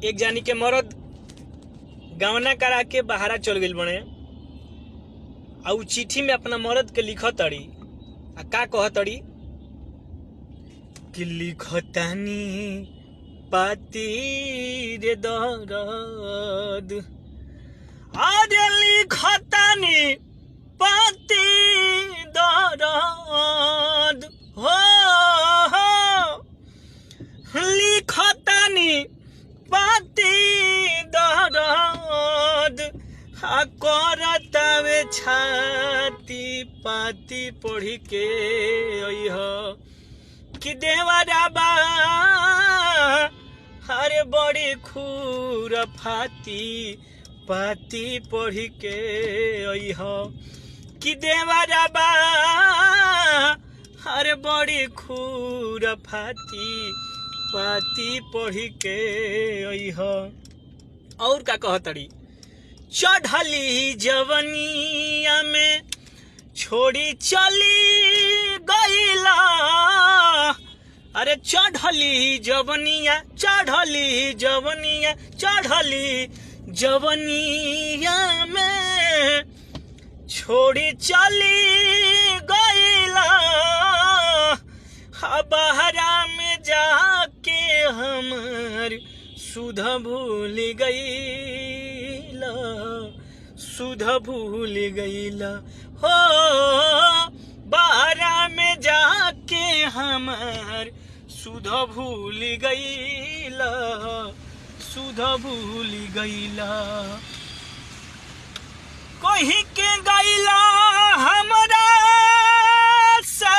एक जानी के मरद गवना करा के बहारा चल गइल बने आ उ चिट्ठी में अपना मरद के लिखतड़ी आ का कहतड़ी कि लिखतानी पाती रे दर्द अरे लिखतानी पाती दर्द हो लिखतानी पाती दर्द आ करतावे छाती पाती पढ़ी के अइह कि देवरा बा अरे बड़ी खूर फाती पाती पढ़ी के अइह कि देवरा बा अरे बड़ी खूर फाती पाती पढ़ी के अइह। और का कहतड़ी चढ़ली जवनिया में छोड़ी चली गईला अरे चढ़ली जवनिया में छोड़ी चली गईला बहरा में जाके हमार सुध भूल गईला हो बहरा में जाके हमार सुध भूल गईला कहीं के गईला हमरा से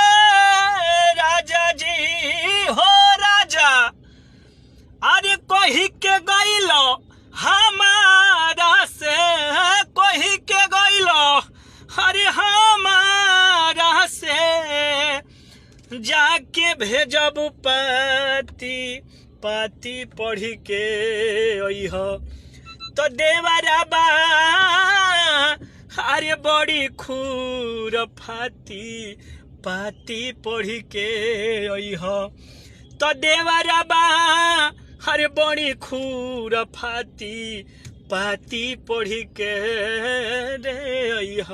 राजा जी हो राजा अरे कहीं के गईला हमारा से कहीं के गईला अरे हमारा से जाके भेजब पाती पढ़ी के अइह तो देवरा बा अरे बड़ी खूर फाती पाती पढ़ी के अइह तो देवरा बा अरे बड़ी खूर फाती पाती पढ़ी के रे अइह।